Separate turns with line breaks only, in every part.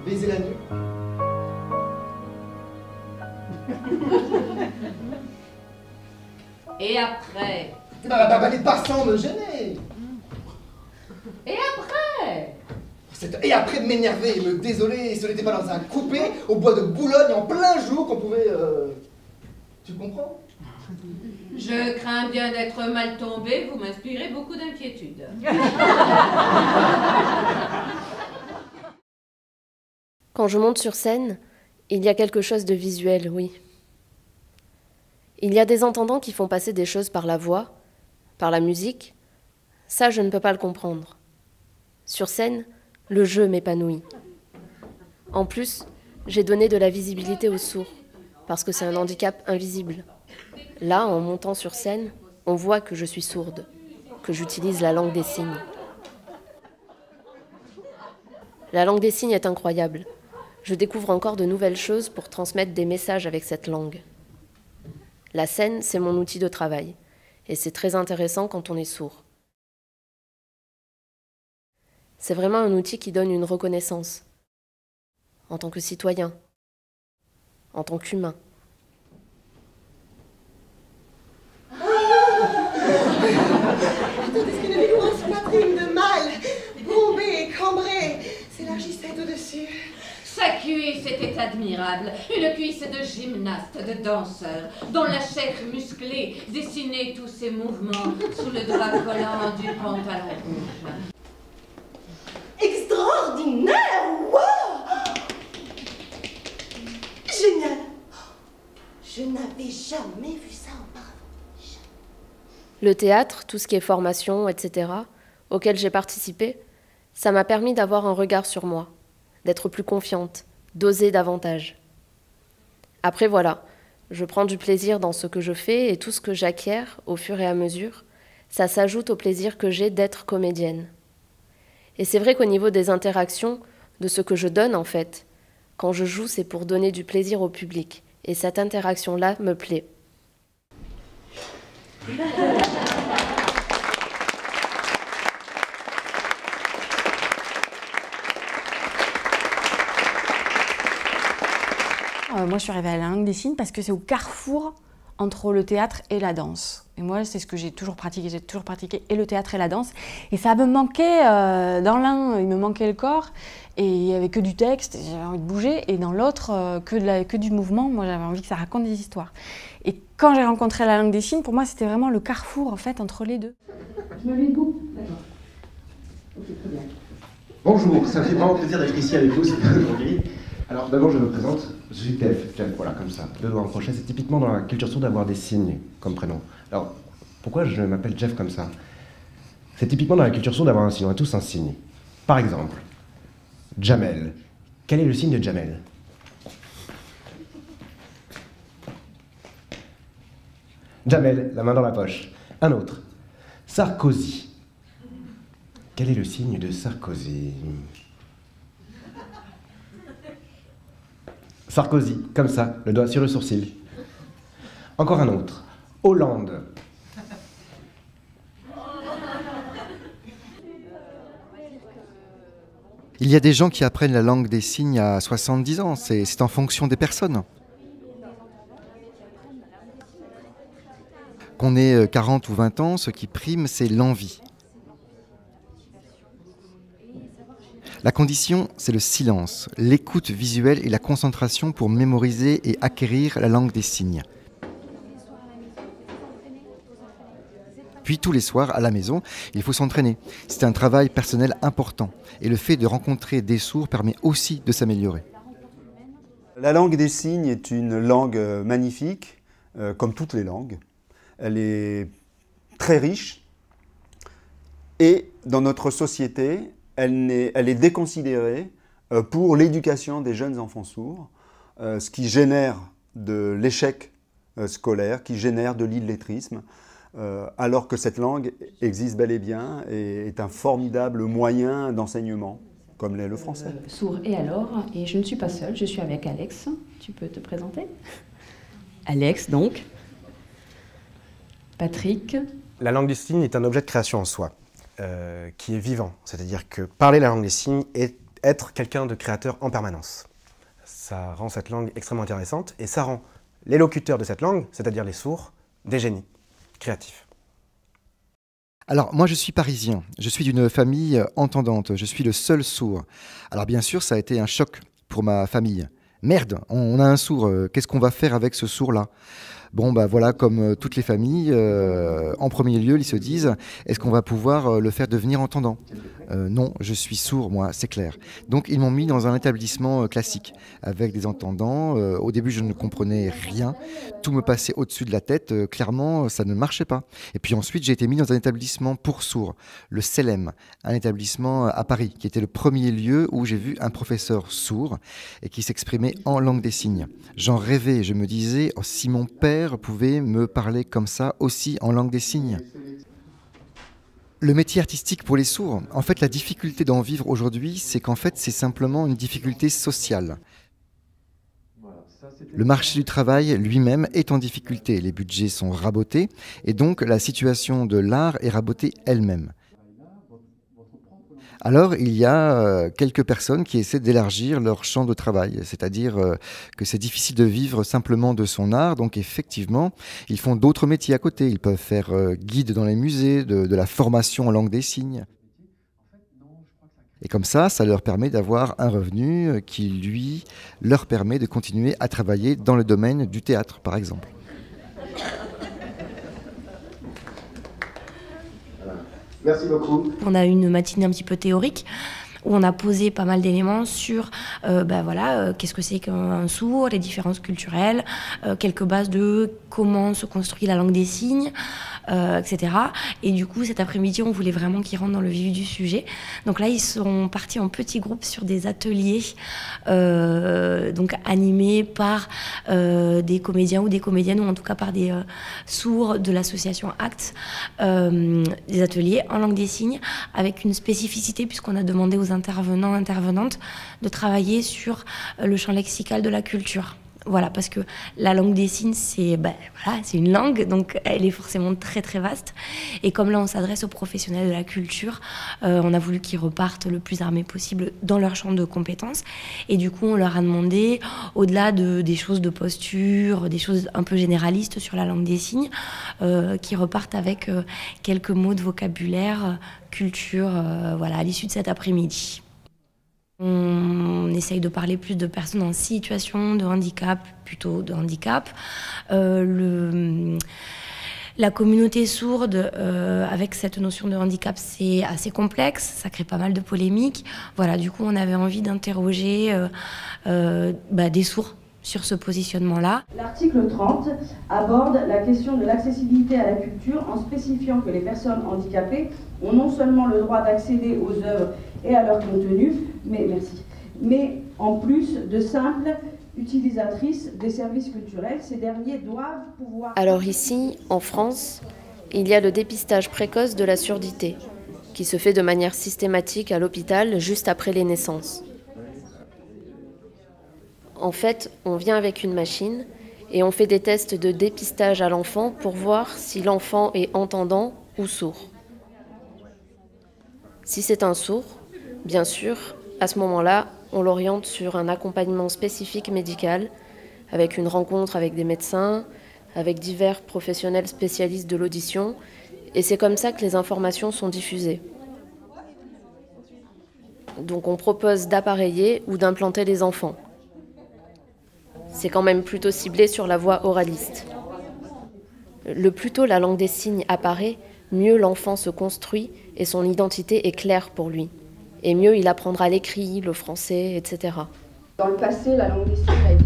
baiser la nuit.
Et après?
Les passants me gênaient.
Et après?
Et après de m'énerver et me désoler, ce n'était pas dans un coupé au bois de Boulogne en plein jour qu'on pouvait... Tu comprends?
Je crains bien d'être mal tombé, vous m'inspirez beaucoup d'inquiétude.
Quand je monte sur scène, il y a quelque chose de visuel, oui. Il y a des entendants qui font passer des choses par la voix, par la musique. Ça, je ne peux pas le comprendre. Sur scène, le jeu m'épanouit. En plus, j'ai donné de la visibilité aux sourds, parce que c'est un handicap invisible. Là, en montant sur scène, on voit que je suis sourde, que j'utilise la langue des signes. La langue des signes est incroyable. Je découvre encore de nouvelles choses pour transmettre des messages avec cette langue. La scène, c'est mon outil de travail, et c'est très intéressant quand on est sourd. C'est vraiment un outil qui donne une reconnaissance, en tant que citoyen, en tant qu'humain.
Attendez, ce qu'une vigoureuse poitrine de mâle, bombée, cambrée, s'élargissait au-dessus.
Sa cuisse était admirable, une cuisse de gymnaste, de danseur, dont la chair musclée dessinait tous ses mouvements sous le drap collant du pantalon rouge.
Extraordinaire! Wow! Génial! Je n'avais jamais vu ça auparavant.
Le théâtre, tout ce qui est formation, etc., auquel j'ai participé, ça m'a permis d'avoir un regard sur moi, d'être plus confiante, d'oser davantage. Après voilà, je prends du plaisir dans ce que je fais et tout ce que j'acquiers au fur et à mesure, ça s'ajoute au plaisir que j'ai d'être comédienne. Et c'est vrai qu'au niveau des interactions, de ce que je donne en fait, quand je joue, c'est pour donner du plaisir au public. Et cette interaction-là me plaît.
Moi, je suis arrivée à la langue des signes parce que c'est au carrefour entre le théâtre et la danse. Et moi, c'est ce que j'ai toujours pratiqué et le théâtre et la danse. Et ça me manquait, dans l'un, il me manquait le corps, et il n'y avait que du texte, j'avais envie de bouger, et dans l'autre, que du mouvement, moi j'avais envie que ça raconte des histoires. Et quand j'ai rencontré la langue des signes, pour moi, c'était vraiment le carrefour, en fait, entre les deux.
Je me mets debout. D'accord. Ok, très bien.
Bonjour, ça me fait vraiment plaisir d'être ici avec vous aujourd'hui. Alors d'abord je me présente, je suis Jeff, voilà comme ça, deux doigts en crochet, c'est typiquement dans la culture sourde d'avoir des signes comme prénom. Alors pourquoi je m'appelle Jeff comme ça? C'est typiquement dans la culture sourde d'avoir un signe, on a tous un signe. Par exemple, Jamel. Quel est le signe de Jamel? Jamel, la main dans la poche. Un autre, Sarkozy. Quel est le signe de Sarkozy? Sarkozy, comme ça, le doigt sur le sourcil. Encore un autre. Hollande.
Il y a des gens qui apprennent la langue des signes à 70 ans, c'est en fonction des personnes. Qu'on ait 40 ou 20 ans, ce qui prime, c'est l'envie. La condition, c'est le silence, l'écoute visuelle et la concentration pour mémoriser et acquérir la langue des signes. Puis tous les soirs, à la maison, il faut s'entraîner. C'est un travail personnel important. Et le fait de rencontrer des sourds permet aussi de s'améliorer.
La langue des signes est une langue magnifique, comme toutes les langues. Elle est très riche. Et dans notre société, elle est déconsidérée pour l'éducation des jeunes enfants sourds, ce qui génère de l'échec scolaire, qui génère de l'illettrisme. Alors que cette langue existe bel et bien et est un formidable moyen d'enseignement, comme l'est le français.
Sourd et alors, et je ne suis pas seule, je suis avec Alex. Tu peux te présenter? Alex, donc. Patrick.
La langue des signes est un objet de création en soi, qui est vivant. C'est-à-dire que parler la langue des signes est être quelqu'un de créateur en permanence. Ça rend cette langue extrêmement intéressante et ça rend les locuteurs de cette langue, c'est-à-dire les sourds, des génies créatif.
Alors, moi je suis parisien, je suis d'une famille entendante, je suis le seul sourd. Alors bien sûr, ça a été un choc pour ma famille. Merde, on a un sourd, qu'est-ce qu'on va faire avec ce sourd-là ? Bon, bah voilà, comme toutes les familles, en premier lieu, ils se disent, est-ce qu'on va pouvoir le faire devenir entendant ? Non, je suis sourd, moi, c'est clair. Donc, ils m'ont mis dans un établissement classique, avec des entendants. Au début, je ne comprenais rien. Tout me passait au-dessus de la tête. Clairement, ça ne marchait pas. Et puis ensuite, j'ai été mis dans un établissement pour sourds, le CELEM, un établissement à Paris, qui était le premier lieu où j'ai vu un professeur sourd et qui s'exprimait en langue des signes. J'en rêvais, je me disais, oh, si mon père pouvait me parler comme ça aussi en langue des signes. Le métier artistique pour les sourds, en fait la difficulté d'en vivre aujourd'hui, c'est qu'en fait c'est simplement une difficulté sociale. Le marché du travail lui-même est en difficulté, les budgets sont rabotés et donc la situation de l'art est rabotée elle-même. Alors, il y a quelques personnes qui essaient d'élargir leur champ de travail, c'est-à-dire que c'est difficile de vivre simplement de son art, donc effectivement, ils font d'autres métiers à côté. Ils peuvent faire guide dans les musées, de la formation en langue des signes. Et comme ça leur permet d'avoir un revenu qui, lui, leur permet de continuer à travailler dans le domaine du théâtre, par exemple.
Merci beaucoup.
On a eu une matinée un petit peu théorique où on a posé pas mal d'éléments sur qu'est-ce que c'est qu'un sourd, les différences culturelles, quelques bases de comment se construit la langue des signes, etc. Et du coup, cet après-midi, on voulait vraiment qu'ils rentrent dans le vif du sujet. Donc là, ils sont partis en petits groupes sur des ateliers donc animés par des comédiens ou des comédiennes, ou en tout cas par des sourds de l'association ACT, des ateliers en langue des signes avec une spécificité, puisqu'on a demandé aux intervenants, intervenantes de travailler sur le champ lexical de la culture. Voilà, parce que la langue des signes, c'est une langue, donc elle est forcément très très vaste. Et comme là, on s'adresse aux professionnels de la culture, on a voulu qu'ils repartent le plus armés possible dans leur champ de compétences. Et du coup, on leur a demandé, au-delà des choses de posture, des choses un peu généralistes sur la langue des signes, qu'ils repartent avec quelques mots de vocabulaire, culture, à l'issue de cet après-midi. On essaye de parler plus de personnes en situation de handicap, plutôt de handicap. La communauté sourde, avec cette notion de handicap, c'est assez complexe, ça crée pas mal de polémiques. Voilà, du coup, on avait envie d'interroger des sourds sur ce positionnement-là.
L'article 30 aborde la question de l'accessibilité à la culture en spécifiant que les personnes handicapées ont non seulement le droit d'accéder aux œuvres et à leur contenu, mais en plus de simples utilisatrices des services culturels, ces derniers doivent pouvoir...
Alors ici, en France, il y a le dépistage précoce de la surdité, qui se fait de manière systématique à l'hôpital juste après les naissances. En fait, on vient avec une machine Et on fait des tests de dépistage à l'enfant pour voir si l'enfant est entendant ou sourd. Si c'est un sourd, bien sûr, à ce moment-là, on l'oriente sur un accompagnement spécifique médical, avec une rencontre avec des médecins, avec divers professionnels spécialistes de l'audition, et c'est comme ça que les informations sont diffusées. Donc on propose d'appareiller ou d'implanter les enfants. C'est quand même plutôt ciblé sur la voie oraliste. Le plus tôt la langue des signes apparaît, mieux l'enfant se construit et son identité est claire pour lui. Et mieux il apprendra l'écrit, le français, etc.
Dans le passé, la langue des signes a été...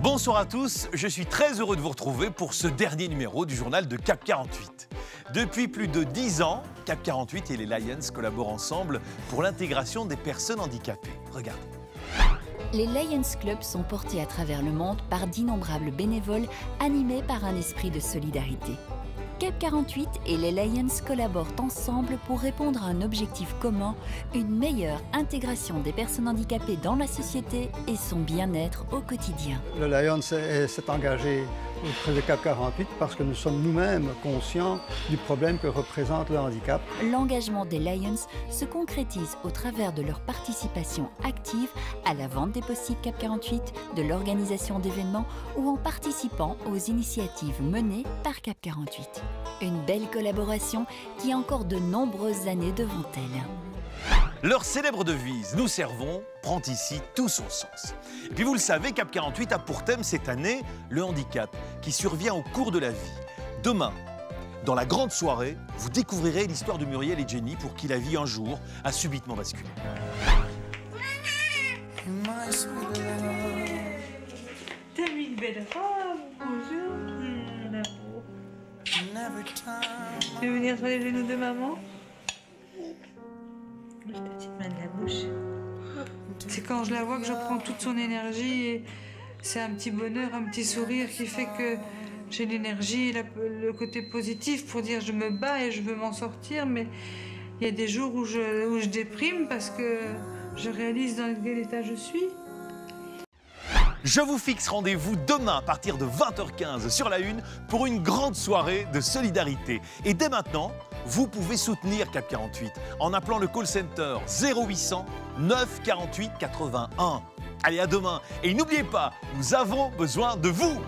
Bonsoir à tous, je suis très heureux de vous retrouver pour ce dernier numéro du journal de CAP 48. Depuis plus de 10 ans, CAP 48 et les Lions collaborent ensemble pour l'intégration des personnes handicapées. Regardez.
Les Lions Club sont portés à travers le monde par d'innombrables bénévoles animés par un esprit de solidarité. CAP 48 et les Lions collaborent ensemble pour répondre à un objectif commun, une meilleure intégration des personnes handicapées dans la société et son bien-être au quotidien.
Le Lions s'est engagé auprès de CAP 48 parce que nous sommes nous-mêmes conscients du problème que représente le handicap.
L'engagement des Lions se concrétise au travers de leur participation active à la vente des post-it CAP 48, de l'organisation d'événements ou en participant aux initiatives menées par CAP 48. Une belle collaboration qui a encore de nombreuses années devant elle.
Leur célèbre devise « Nous servons » prend ici tout son sens. Et puis vous le savez, CAP 48 a pour thème cette année le handicap qui survient au cours de la vie. Demain, dans la grande soirée, vous découvrirez l'histoire de Muriel et Jenny pour qui la vie un jour a subitement basculé.
T'as mis une belle robe, bonjour, mon amour. Tu veux venir sur les genoux de maman? Je ta petite main de la bouche. C'est quand je la vois que je prends toute son énergie et c'est un petit bonheur, un petit sourire qui fait que j'ai l'énergie, le côté positif pour dire je me bats et je veux m'en sortir, mais il y a des jours où je déprime parce que je réalise dans quel état je suis.
Je vous fixe rendez-vous demain à partir de 20h15 sur la Une pour une grande soirée de solidarité. Et dès maintenant, vous pouvez soutenir CAP 48 en appelant le call center 0800 9 48 81. Allez, à demain. Et n'oubliez pas, nous avons besoin de vous.